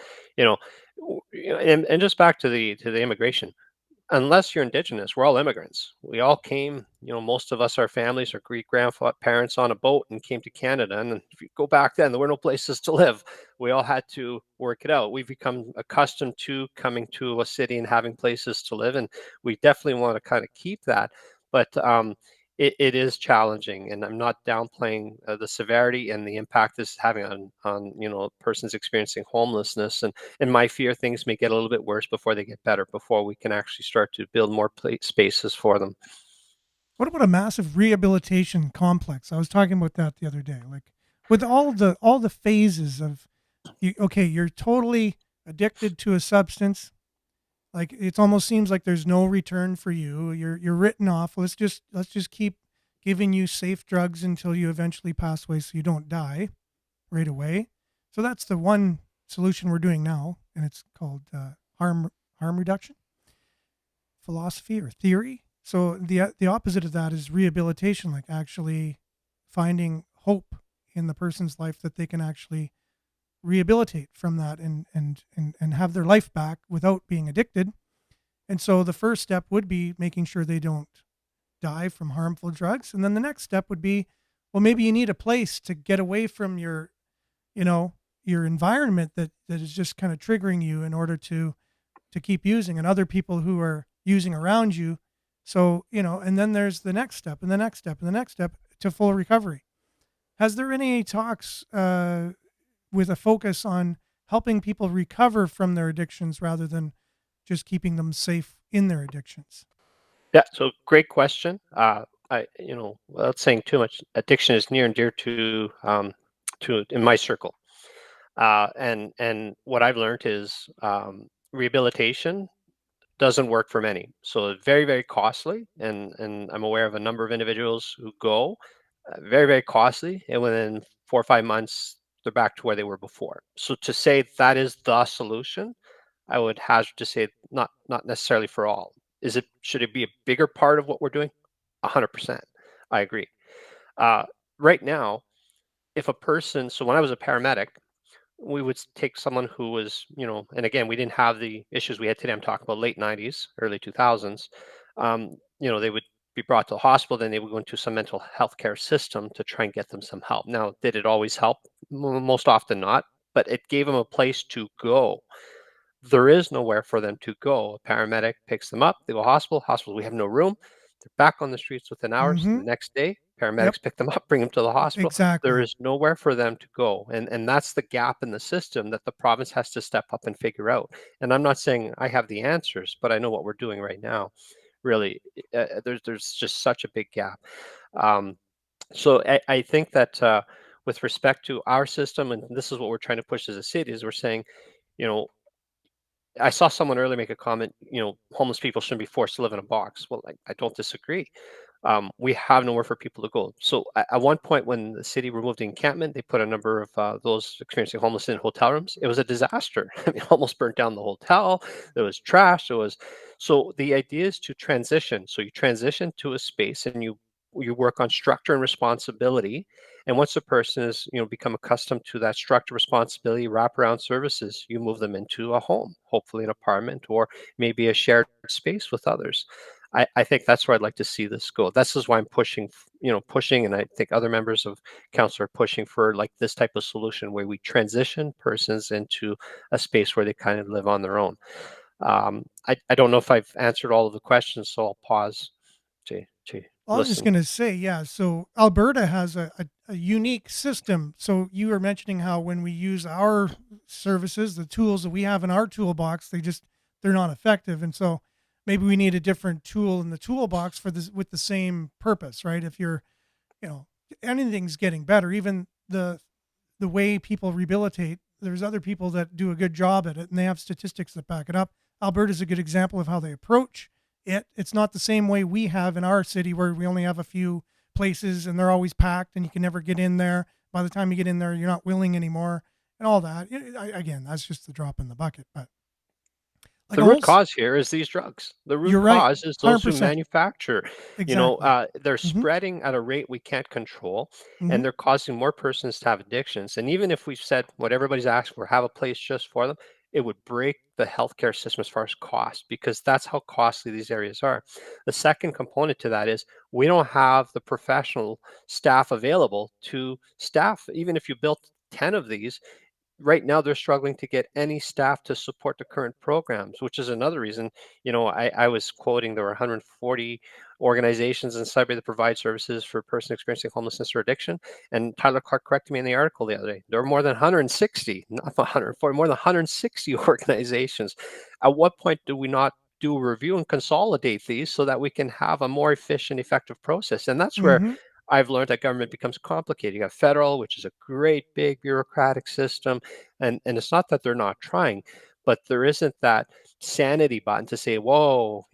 just back to the immigration. Unless you're Indigenous, we're all immigrants. We all came, most of us, our families, our great grandparents on a boat and came to Canada. And if you go back then, there were no places to live. We all had to work it out. We've become accustomed to coming to a city and having places to live. And we definitely want to kind of keep that. But it is challenging. And I'm not downplaying the severity and the impact this is having on persons experiencing homelessness. And my fear, things may get a little bit worse before they get better, before we can actually start to build more spaces for them. What about a massive rehabilitation complex? I was talking about that the other day. Like, with all the phases of you're totally addicted to a substance. Like, it almost seems like there's no return for you. You're written off. Let's just keep giving you safe drugs until you eventually pass away, so you don't die right away. So that's the one solution we're doing now, and it's called harm reduction philosophy or theory. So the opposite of that is rehabilitation, like actually finding hope in the person's life that they can actually rehabilitate from that and have their life back without being addicted. And so the first step would be making sure they don't die from harmful drugs. And then the next step would be, well, maybe you need a place to get away from your environment that is just kind of triggering you in order to keep using, and other people who are using around you. So, and then there's the next step and the next step and the next step to full recovery. Has there been any talks with a focus on helping people recover from their addictions rather than just keeping them safe in their addictions? Yeah, so great question. Without saying too much, addiction is near and dear to in my circle. And what I've learned is rehabilitation doesn't work for many. So it's very, very costly. And I'm aware of a number of individuals who go very, very costly. And within 4 or 5 months, they're back to where they were before. So to say that is the solution, I would hazard to say not necessarily for all. Should it be a bigger part of what we're doing? 100%. I agree. Right now, if a person, so when I was a paramedic, we would take someone who was, and again, we didn't have the issues we had today. I'm talking about late 90s, early 2000s. They would be brought to the hospital, then they would go into some mental health care system to try and get them some help. Now, did it always help? Most often not, but it gave them a place to go. There is nowhere for them to go. A paramedic picks them up, they go hospital, we have no room. They're back on the streets within hours. Mm-hmm. The next day, Yep. paramedics pick them up, bring them to the hospital. Exactly. There is nowhere for them to go. And that's the gap in the system that the province has to step up and figure out. And I'm not saying I have the answers, but I know what we're doing right now. Really, there's just such a big gap. So I think that with respect to our system, and this is what we're trying to push as a city, is we're saying, I saw someone earlier make a comment, homeless people shouldn't be forced to live in a box. Well, I don't disagree. we have nowhere for people to go. So at one point, when the city removed the encampment, they put a number of those experiencing homelessness in hotel rooms. It was a disaster. I mean, almost burnt down the hotel. There was trash. There was so the idea is to transition. So you transition to a space and you work on structure and responsibility. And once a person is, become accustomed to that structure, responsibility, wraparound services, you move them into a home, hopefully an apartment or maybe a shared space with others. I think that's where I'd like to see this go. This is why I'm pushing, and I think other members of council are pushing for like this type of solution where we transition persons into a space where they kind of live on their own. I don't know if I've answered all of the questions, so I'll pause to I was just listen. going to say, yeah. So Alberta has a unique system. So you were mentioning how when we use our services, the tools that we have in our toolbox, they're not effective, and so maybe we need a different tool in the toolbox for this with the same purpose, right? If you're, you know, anything's getting better, even the way people rehabilitate. There's other people that do a good job at it, and they have statistics that back it up. Alberta's a good example of how they approach it. It's not the same way we have in our city where we only have a few places and they're always packed and you can never get in there. By the time you get in there, you're not willing anymore and all that. Again, that's just the drop in the bucket. But like The a root whole, cause here is these drugs. The root you're right, cause is those who 100%. manufacture. Exactly. They're Hmm. spreading at a rate we can't control, Hmm. and they're causing more persons to have addictions. And even if we said what everybody's asking for, have a place just for them, it would break the healthcare system as far as cost, because that's how costly these areas are. The second component to that is we don't have the professional staff available to staff. Even if you built 10 of these, right now they're struggling to get any staff to support the current programs, which is another reason. I was quoting there were 140 organizations in Sudbury that provide services for persons experiencing homelessness or addiction. And Tyler Clark corrected me in the article the other day. There are more than 160, not 140, more than 160 organizations. At what point do we not do a review and consolidate these so that we can have a more efficient, effective process? And that's where Hmm. I've learned that government becomes complicated. You got federal, which is a great big bureaucratic system, and it's not that they're not trying, but there isn't that sanity button to say, whoa,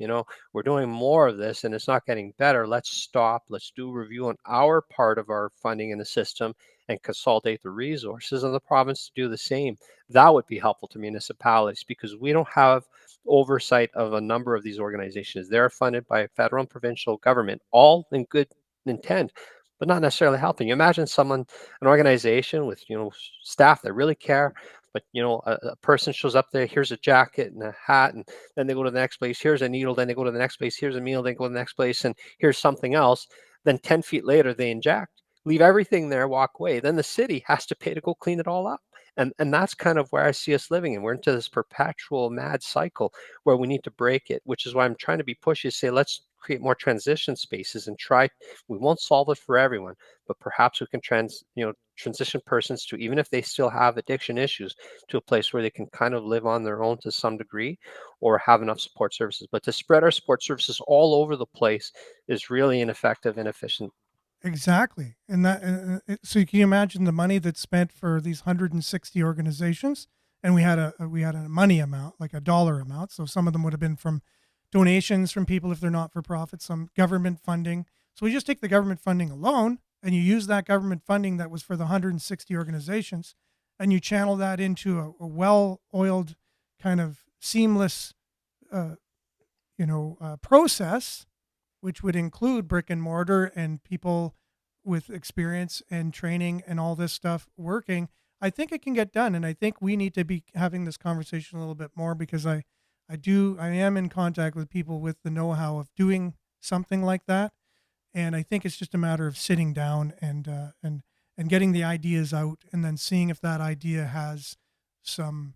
we're doing more of this and it's not getting better. Let's stop. Let's do a review on our part of our funding in the system and consolidate the resources of the province to do the same. That would be helpful to municipalities because we don't have oversight of a number of these organizations. They're funded by federal and provincial government, all in good intent, but not necessarily helping. You imagine an organization with staff that really care, but a person shows up there. Here's a jacket and a hat, and then they go to the next place. Here's a needle. Then they go to the next place. Here's a meal. They go to the next place, and here's something else. Then 10 feet later, they inject, leave everything there, walk away. Then the city has to pay to go clean it all up. And that's kind of where I see us living. And we're into this perpetual mad cycle where we need to break it, which is why I'm trying to be pushy, say, let's create more transition spaces and try. We won't solve it for everyone, but perhaps we can transition persons to, even if they still have addiction issues, to a place where they can kind of live on their own to some degree or have enough support services. But to spread our support services all over the place is really ineffective, inefficient. Exactly. And so you can imagine the money that's spent for these 160 organizations. And we had a money amount, like a dollar amount. So some of them would have been from donations from people if they're not for profit, some government funding. So we just take the government funding alone and you use that government funding that was for the 160 organizations and you channel that into a well-oiled kind of seamless uh, process, which would include brick and mortar and people with experience and training and all this stuff working. I think it can get done. And I think we need to be having this conversation a little bit more because I am in contact with people with the know-how of doing something like that. And I think it's just a matter of sitting down and getting the ideas out and then seeing if that idea has some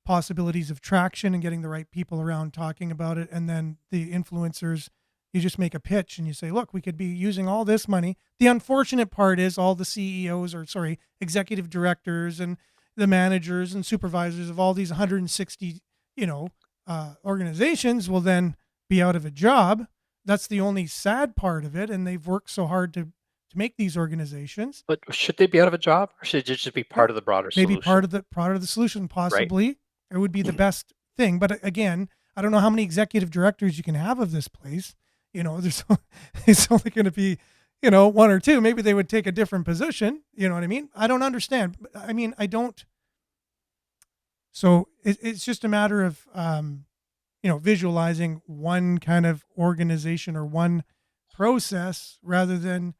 possibilities of traction and getting the right people around talking about it. And then the influencers, you just make a pitch and you say, look, we could be using all this money. The unfortunate part is all the CEOs or sorry, executive directors and the managers and supervisors of all these 160, organizations will then be out of a job. That's the only sad part of it. And they've worked so hard to make these organizations. But should they be out of a job, or should it just be Yeah, part of the broader maybe solution? part of the solution, Right. possibly. It would be the best thing. But again, I don't know how many executive directors you can have of this place. there's it's only going to be, one or two. Maybe they would take a different position. You know what I mean? I don't understand. I mean, I don't. So it's just a matter of, visualizing one kind of organization or one process rather than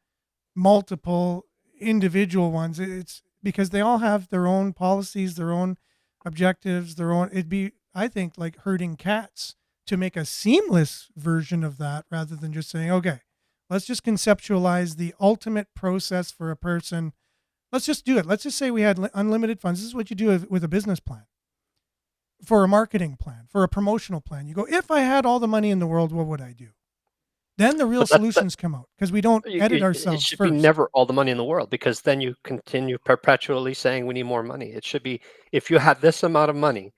multiple individual ones. It's because they all have their own policies, their own objectives, it'd be, I think, like herding cats to make a seamless version of that rather than just saying, okay, let's just conceptualize the ultimate process for a person. Let's just do it. Let's just say we had unlimited funds. This is what you do with a business plan, for a marketing plan, for a promotional plan. You go, if I had all the money in the world, what would I do? Then the real But that, solutions come out because we don't edit it ourselves should be first. never all the money in the world, because then you continue perpetually saying we need more money. It should be, if you had this amount of money,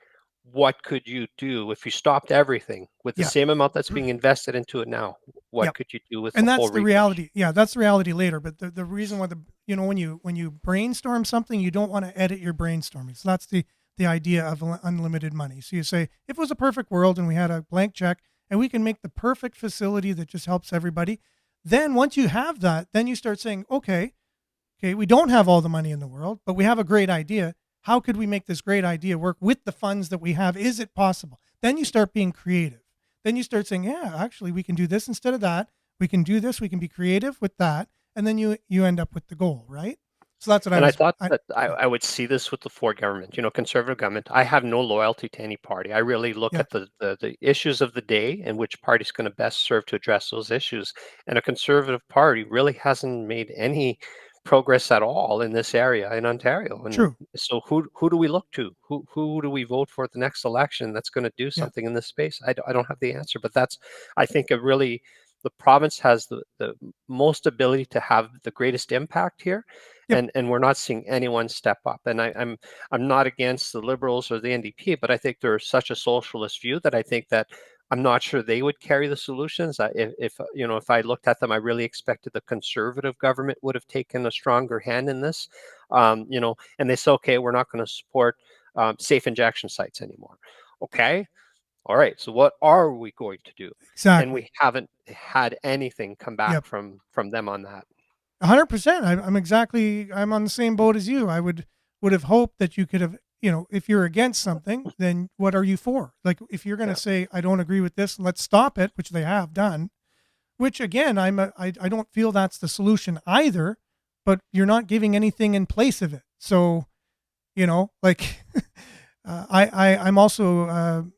what could you do if you stopped everything with the Yeah. same amount that's being invested into it now? What Yep. could you do with And the that's whole the refresh? reality. Yeah, that's the reality later. But the reason why when you brainstorm something, you don't want to edit your brainstorming. So that's the idea of unlimited money. So you say, if it was a perfect world and we had a blank check and we can make the perfect facility that just helps everybody, then once you have that, then you start saying, okay, we don't have all the money in the world, but we have a great idea. How could we make this great idea work with the funds that we have? Is it possible? Then you start being creative. Then you start saying, yeah, actually, we can do this instead of that. We can do this. We can be creative with that. And then you end up with the goal, right? So that's what And I thought I that I would see this with the Ford government, conservative government. I have no loyalty to any party. I really look yeah, at the issues of the day and which party is going to best serve to address those issues. And a conservative party really hasn't made any progress at all in this area in Ontario. And true. so who do we look to? Who do we vote for at the next election that's going to do Yeah, something in this space? I don't have the answer, but that's, I think, a really, the province has the most ability to have the greatest impact here, yep, and we're not seeing anyone step up. And I'm not against the Liberals or the NDP, but I think they're such a socialist view that I think that I'm not sure they would carry the solutions. If I looked at them, I really expected the Conservative government would have taken a stronger hand in this. And they say, okay, we're not going to support safe injection sites anymore. Okay, all right. So what are we going to do? And exactly. we haven't had anything come back Yep. from them on that. 100%. I'm on the same boat as you. I would have hoped that you could have, if you're against something, then what are you for? Like, if you're going to Yeah. say, I don't agree with this, let's stop it, which they have done, which again, I don't feel that's the solution either, but you're not giving anything in place of it. So, like, I'm also,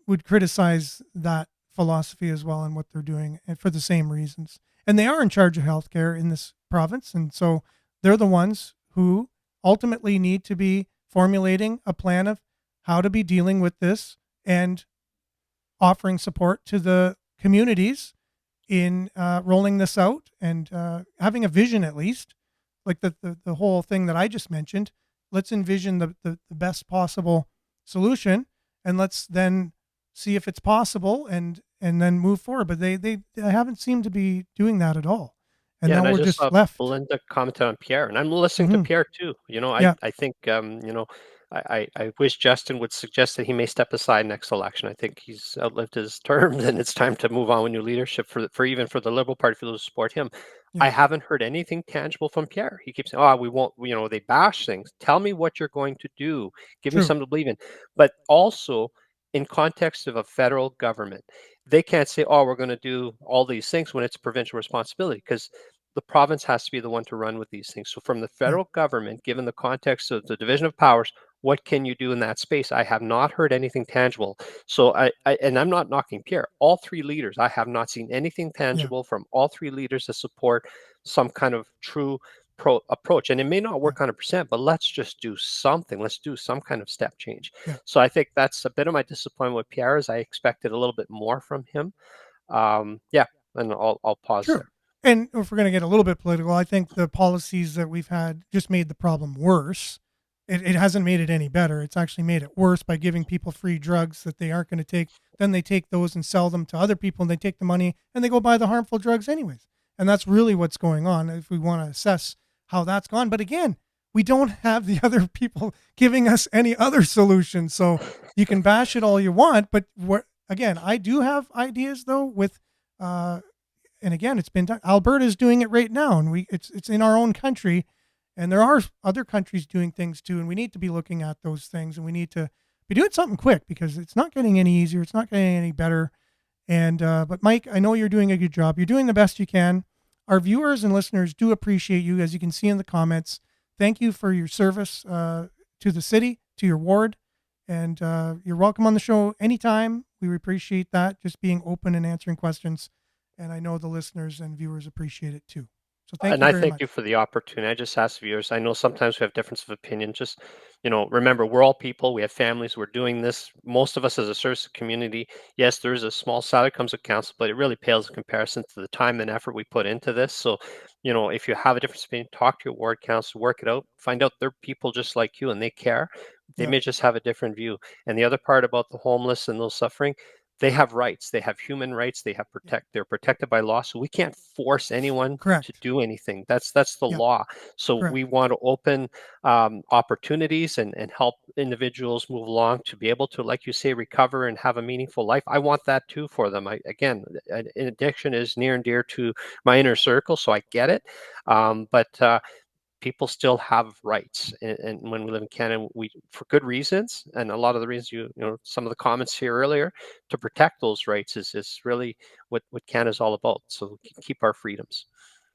would criticize that philosophy as well and what they're doing, and for the same reasons. And they are in charge of healthcare in this province, and so they're the ones who ultimately need to be formulating a plan of how to be dealing with this and offering support to the communities in rolling this out and having a vision, at least, like the whole thing that I just mentioned. Let's envision the best possible solution, and let's then see if it's possible and then move forward. But they haven't seemed to be doing that at all. And Yeah, now and I we're just just saw left. Belinda comment on Pierre, and I'm listening to Hmm. Pierre too. Yeah, I think I wish Justin would suggest that he may step aside next election. I think he's outlived his term, and it's time to move on with new leadership for even for the Liberal Party, for those who support him. yeah, I haven't heard anything tangible from Pierre. He keeps saying, "Oh, we won't." They bash things. Tell me what you're going to do. Give me true. something to believe in. But also, in context of a federal government, they can't say, "Oh, we're going to do all these things," when it's provincial responsibility, because the province has to be the one to run with these things. So from the Yeah, federal government, given the context of the division of powers, what can you do in that space? I have not heard anything tangible. So and I'm not knocking Pierre. All three leaders, I have not seen anything yeah, tangible from all three leaders to support some kind of true approach. And it may not yeah, work 100%, but let's just do something. Let's do some kind of step change. yeah. So I think that's a bit of my disappointment with Pierre, as I expected a little bit more from him. Yeah, and I'll pause True. there. And if we're going to get a little bit political, I think the policies that we've had just made the problem worse. It hasn't made it any better. It's actually made it worse by giving people free drugs that they aren't going to take. Then they take those and sell them to other people, and they take the money and they go buy the harmful drugs anyways. And that's really what's going on if we want to assess how that's gone. But again, we don't have the other people giving us any other solution. So you can bash it all you want, but again, I do have ideas though with And again, it's been done. Alberta's doing it right now, and it's in our own country, and there are other countries doing things too, and we need to be looking at those things, and we need to be doing something quick because it's not getting any easier, it's not getting any better. And but Mike, I know you're doing a good job. You're doing the best you can. Our viewers and listeners do appreciate you, as you can see in the comments. Thank you for your service to the city, to your ward, and you're welcome on the show anytime. We appreciate that, just being open and answering questions. And I know the listeners and viewers appreciate it too. So thank And you I very thank much. you for the opportunity. I just ask viewers, I know sometimes we have difference of opinion. Just, remember, we're all people. We have families. We're doing this. Most of us as a service community, yes, there is a small salary comes with council, but it really pales in comparison to the time and effort we put into this. So, if you have a difference of opinion, talk to your ward council, work it out, find out they're people just like you and they care. They Yeah, may just have a different view. And the other part about the homeless and those suffering, they have rights. They have human rights. yeah, They're protected by law. So we can't force anyone to correct. do anything. That's the Yeah, law. So correct. we want to open opportunities and help individuals move along to be able to, like you say, recover and have a meaningful life. I want that too for them. Again, addiction is near and dear to my inner circle, so I get it. But people still have rights, and when we live in Canada, we, for good reasons, and a lot of the reasons some of the comments here earlier, to protect those rights is really what Canada's all about. So we can keep our freedoms.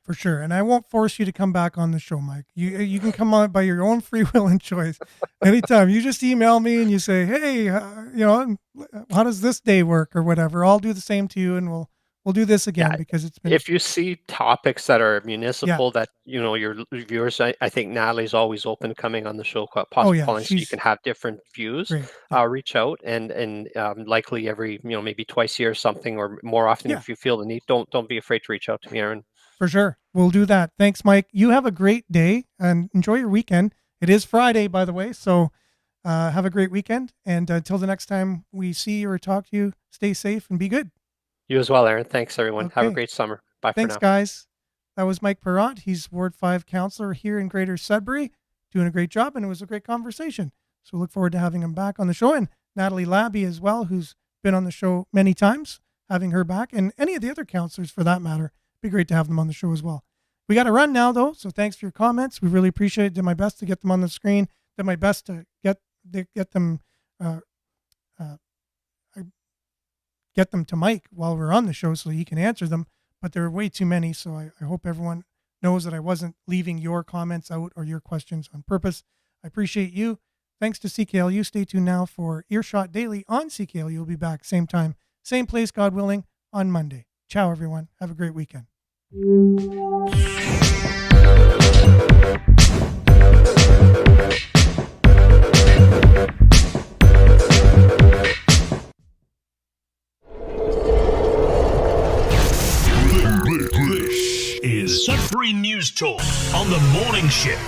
For sure. And I won't force you to come back on the show, Mike. You can come on by your own free will and choice anytime. You just email me and you say, hey, how does this day work or whatever. I'll do the same to you, and we'll do this again Yeah, because it's been, if you see topics that are yeah. municipal that your viewers, I think Natalie's always open to coming on the show, Oh possibly yeah. calling, so you She's can have different views. great. Yeah. Reach out and likely every maybe twice a year or something, or more often Yeah, if you feel the need. Don't be afraid to reach out to me, Aaron. for sure. We'll do that. Thanks, Mike. You have a great day and enjoy your weekend. It is Friday, by the way. So have a great weekend. And until the next time we see you or talk to you, stay safe and be good. You as well, Aaron. Thanks, everyone. Have a Okay. great summer. Bye for Thanks, now. guys. That was Mike Perrott. He's Ward 5 counselor here in Greater Sudbury, doing a great job, and it was a great conversation. So look forward to having him back on the show. And Natalie Labby as well, who's been on the show many times, having her back, and any of the other counselors for that matter. Be great to have them on the show as well. We got to run now, though, so thanks for your comments. We really appreciate it. Did my best to get them on the screen. Did my best to get them get them to Mike while we're on the show so he can answer them. But there are way too many, so I hope everyone knows that I wasn't leaving your comments out or your questions on purpose. I appreciate you. Thanks to CKLU. Stay tuned now for Earshot Daily on CKLU. You'll be back same time, same place, God willing, on Monday. Ciao, everyone. Have a great weekend. This is Sudbury News Talk on the morning shift.